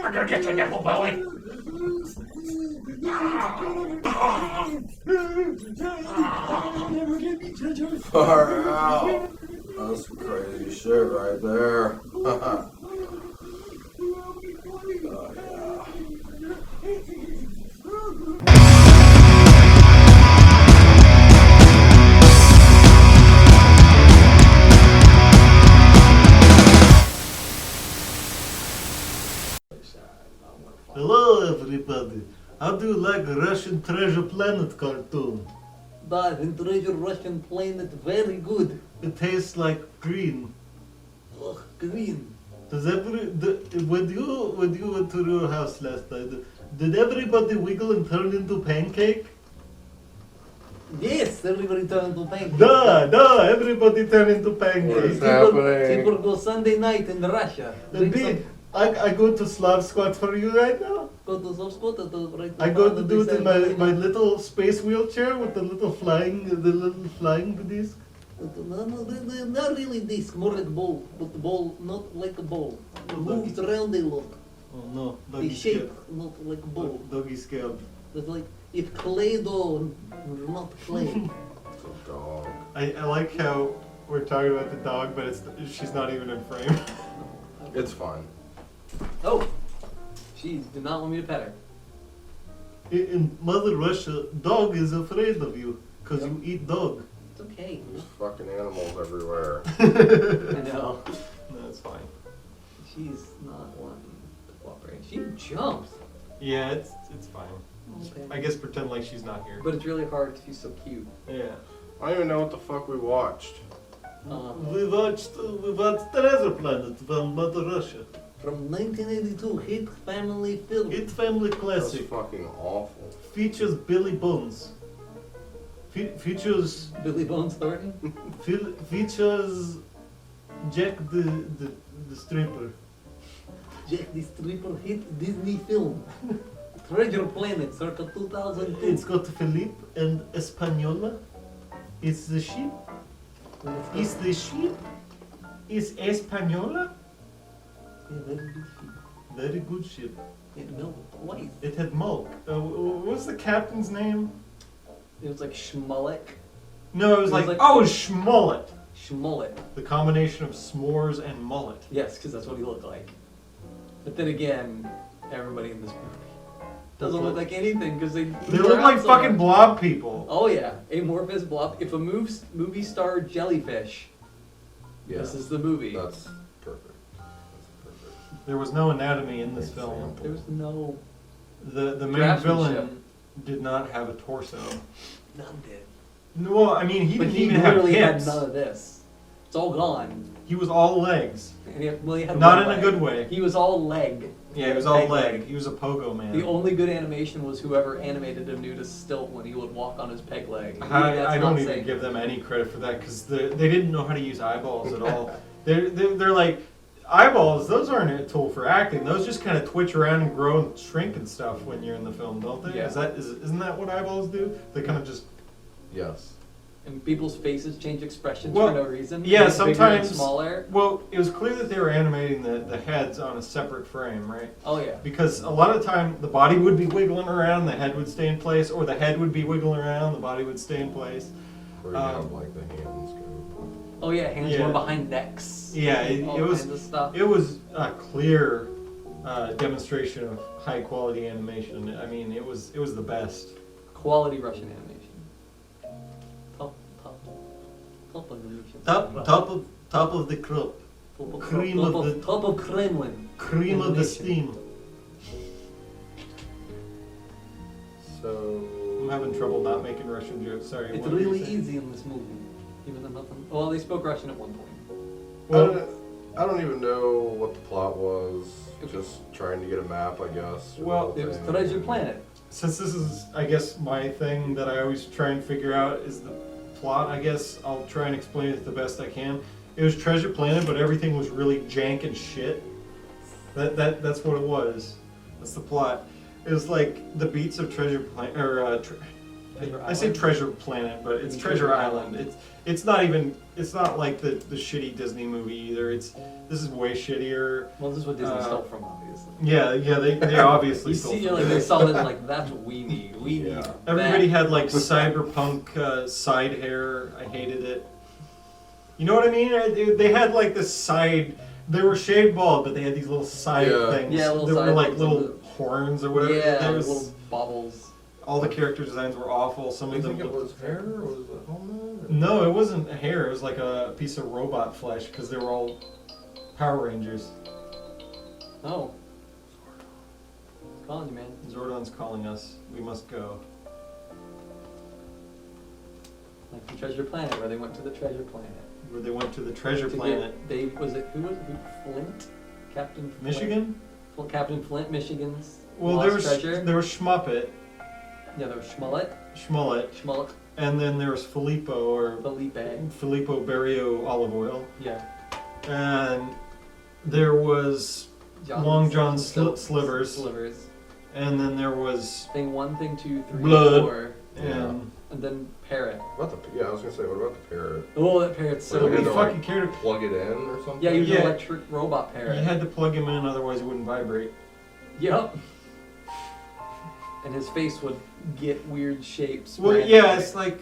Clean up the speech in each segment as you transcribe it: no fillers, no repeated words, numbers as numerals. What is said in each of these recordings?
I'm gonna get you, nipple belly. Far out. That's some crazy shit right there. Oh, yeah. Hello everybody. How do you like Russian Treasure Planet cartoon? That in Treasure Russian Planet very good. It tastes like green. Ugh, green. When you went to your house last night, did everybody wiggle and turn into pancake? Yes, everybody turn into pancake. Everybody turn into What is pancake. happening? People go Sunday night in Russia. Drink some, I go to Slav Squad for you right now. go to some spot to right I go to do it in my little space wheelchair with the little flying disc. No, they're not really disc, more like ball. But the ball, not like a ball. It moves around a lot. Oh no, The doggy shape, scared. not like a ball. Doggy scared. It's like, if clay dough, not clay. It's a dog. I like how we're talking about the dog, but she's not even in frame. It's fine. Oh, she did not want me to pet her. In Mother Russia, dog is afraid of you because you eat dog. It's okay. There's fucking animals everywhere. I know. No, it's fine. She's not wanting to cooperate. She jumps. Yeah, it's fine. Okay. I guess pretend like she's not here. But it's really hard because she's so cute. Yeah. I don't even know what the fuck we watched. We watched Treasure Planet from Mother Russia. From 1982, hit family film. Hit family That's classic. fucking awful. Features Billy Bones. Features Billy Bones Thornton. features Jack the stripper. Jack the Stripper hit Disney film. Treasure Planet, circa 2002. It's got Felipe and Española. It's the sheep. Is the sheep? Is Española? Yeah, very good film. Very good ship. It melted twice. It had milk. What's the captain's name? It was like Schmulek. No, it was like Schmullet. Schmullet. The combination of s'mores and mullet. Yes, because that's what he looked like. But then again, everybody in this movie doesn't look like anything because they look like fucking blob people. Oh yeah, amorphous blob. If a movie star jellyfish, Yeah. this is the movie. That's perfect. That's perfect. There was no anatomy in this film. There was no The main Draftsmanship. villain did not have a torso. none did. Well, I mean, he But didn't he even have literally had hips. none of this. It's all gone. He was all legs. And he had Not one in a leg. good way. He was all leg. Yeah, he was all Peg leg. He was a pogo man. The only good animation was whoever animated him do to stilt when he would walk on his peg leg. I don't even give them any credit for that because they didn't know how to use eyeballs at all. They're like, eyeballs, those aren't a tool for acting. Those just kind of twitch around and grow and shrink and stuff when you're in the film, don't they? Yeah. Isn't that what eyeballs do? They kind of just... Yes. And people's faces change expressions Well, for no reason. yeah, Get bigger and sometimes- smaller. Well, it was clear that they were animating the heads on a separate frame, right? Oh yeah. Because a lot of time the body would be wiggling around, the head would stay in place, or the head would be wiggling around, the body would stay in place. Where you have like the hands go. Oh yeah, hands Yeah. were behind necks. Yeah, all it was kinds of stuff. it was a clear demonstration of high quality animation. I mean, it was the best. Quality Russian animation. Top animation. Top of the crop, cream of the- top of Kremlin. cream of the Animation. steam. So. I'm having trouble not making Russian jokes. Sorry. It's what were you really saying? easy in this movie. Even though nothing. Well, they spoke Russian at one point. Well, I don't even know what the plot was. Just trying to get a map, I guess. or Well, the It was thing. Treasure Planet. since this is, I guess, my thing that I always try and figure out is the plot, I guess I'll try and explain it the best I can. It was Treasure Planet, but everything was really jank and shit. That's what it was. That's the plot. It was like the beats of Treasure Planet, or I say Treasure Planet, but it's Treasure Island. It's not like the shitty Disney movie either. This is way shittier. Well, this is what Disney stole from, obviously. Yeah, they obviously You stole see, from like it. they saw it and like that's what we need. We need. Everybody that. had like cyberpunk side hair. I hated it. You know what I mean? They had like this side. They were shaved bald, but they had these little side things. Yeah, little They side were like things little horns or whatever. Yeah, There was, little bobbles. all the character designs were awful. Some Do you of them think it looked- was hair or was it helmet? Or? No, it wasn't hair. It was like a piece of robot flesh because they were all Power Rangers. Oh. It's calling you, man. Zordon's calling us. We must go. Like the Treasure Planet, where they went to the Treasure Planet. Where they went to the Treasure To Planet. get, who was it? Flint? Captain Flint? Michigan? Captain Flint, Michigan's Well, lost treasure. there was Schmuppet, Yeah, there was Schmullet. Schmullet, and then there was Filippo or Filippo Barrio Olive Oil, Yeah. and there was Long John Slivers, and then there was Thing 1, thing 2, 3, Blood. 4, and and then Parrot. I was gonna say, what about the parrot? Oh, that parrot's so Like, nobody you had weird. to, fucking cared. Plug it in or something? Yeah, he was Yeah. an electric robot parrot. You had to plug him in, otherwise he wouldn't vibrate. Yep. And his face would get weird shapes. Well, randomly. yeah, it's like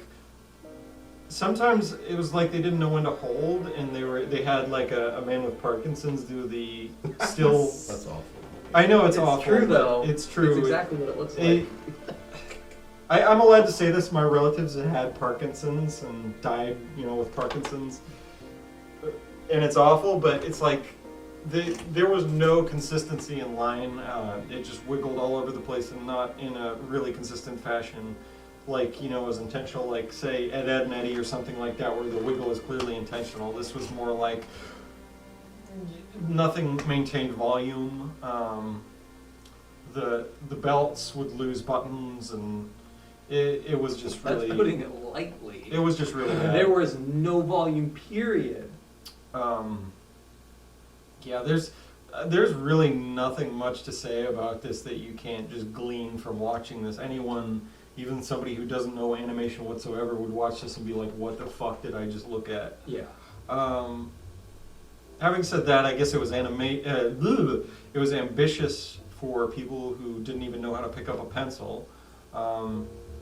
sometimes it was like they didn't know when to hold, and they had like a man with Parkinson's do the still. That's awful. I know it's It's awful. true, but though. It's true. It's exactly what it looks It- like. I'm allowed to say this. My relatives that had Parkinson's and died, with Parkinson's, and it's awful. But it's like there was no consistency in line. It just wiggled all over the place and not in a really consistent fashion, like was intentional. Like say Ed, Ed and Eddie or something like that, where the wiggle is clearly intentional. This was more like nothing maintained volume. The belts would lose buttons and. It was just really. That's putting it lightly. It was just really bad. There was no volume, period. Yeah, there's really nothing much to say about this that you can't just glean from watching this. Anyone, even somebody who doesn't know animation whatsoever, would watch this and be like, "What the fuck did I just look at?" Yeah. Having said that, I guess it was it was ambitious for people who didn't even know how to pick up a pencil.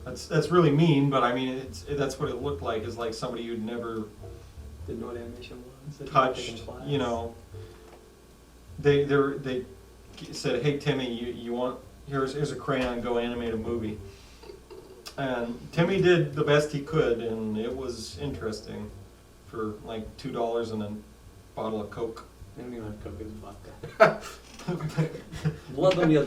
That's really mean, but I mean that's what it looked like. Is like somebody who'd never Didn't know what animation was. touched. They said, "Hey Timmy, you want here's a crayon, go animate a movie." And Timmy did the best he could, and it was interesting for like $2 and a bottle of Coke. I don't even have Coke as vodka. Blood on the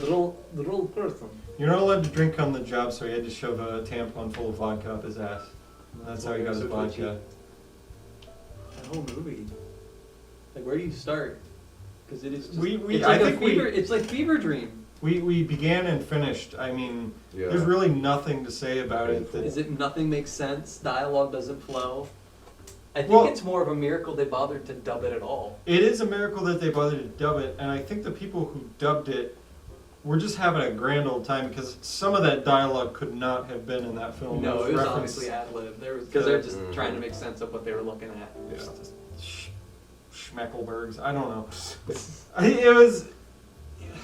droll person. You're not allowed to drink on the job, so he had to shove a tampon full of vodka up his ass. And that's how he got his vodka. That whole movie. Like, where do you start? Because it is just, it's like Fever Dream. We began and finished. I mean, there's really nothing to say about it. Is it nothing makes sense? Dialogue doesn't flow? I think it's more of a miracle they bothered to dub it at all. It is a miracle that they bothered to dub it, and I think the people who dubbed it were just having a grand old time because some of that dialogue could not have been in that film. No, it was obviously ad-lib. Because they're just trying to make sense of what they were looking at. Yeah. Schmeckelbergs. I don't know. It was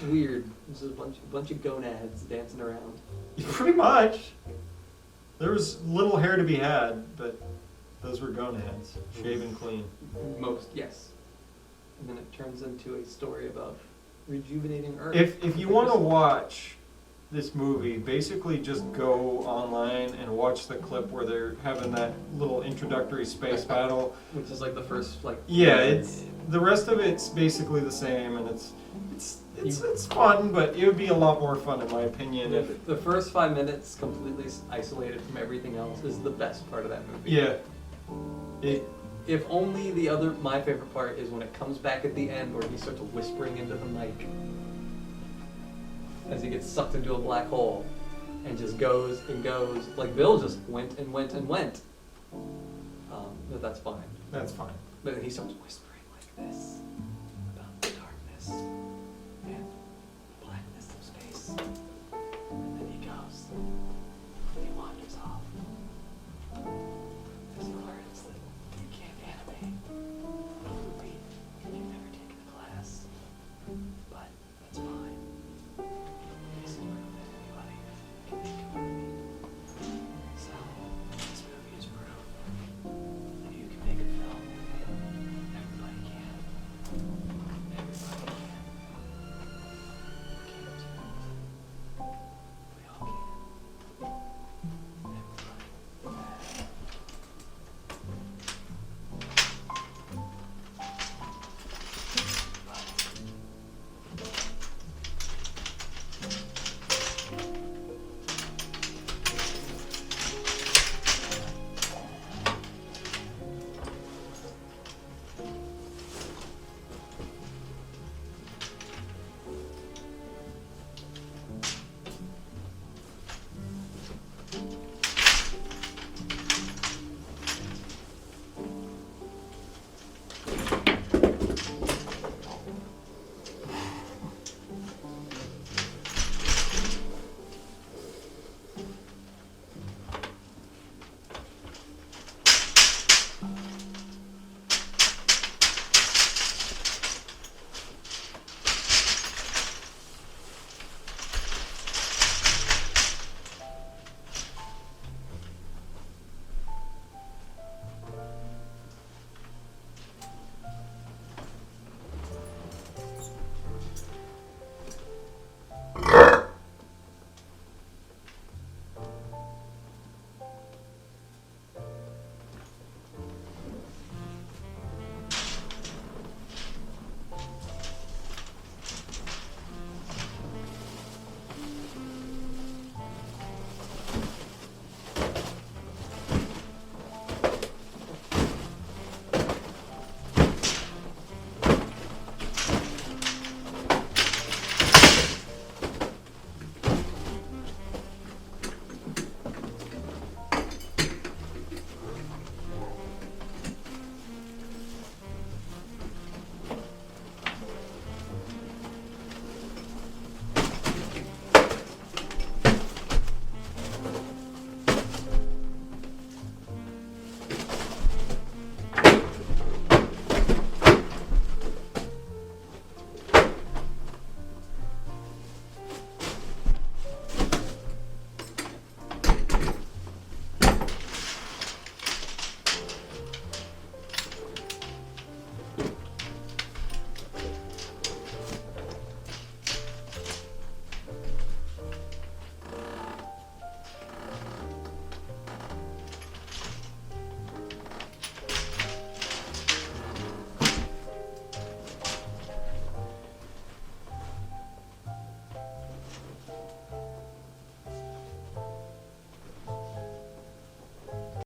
weird. It was a bunch of gonads dancing around. Pretty much. There was little hair to be had, but those were gonads, shaven clean. Yes. And then it turns into a story about rejuvenating Earth. If you want to watch this movie, basically just go online and watch the clip where they're having that little introductory space battle. Which is like the first it's the rest of it's basically the same, and it's fun, but it would be a lot more fun in my opinion if the first 5 minutes completely isolated from everything else is the best part of that movie. Yeah. If only my favorite part is when it comes back at the end where he starts whispering into the mic as he gets sucked into a black hole and just goes and goes. Like Bill just went and went and went. But that's fine. That's fine. But then he starts whispering like this.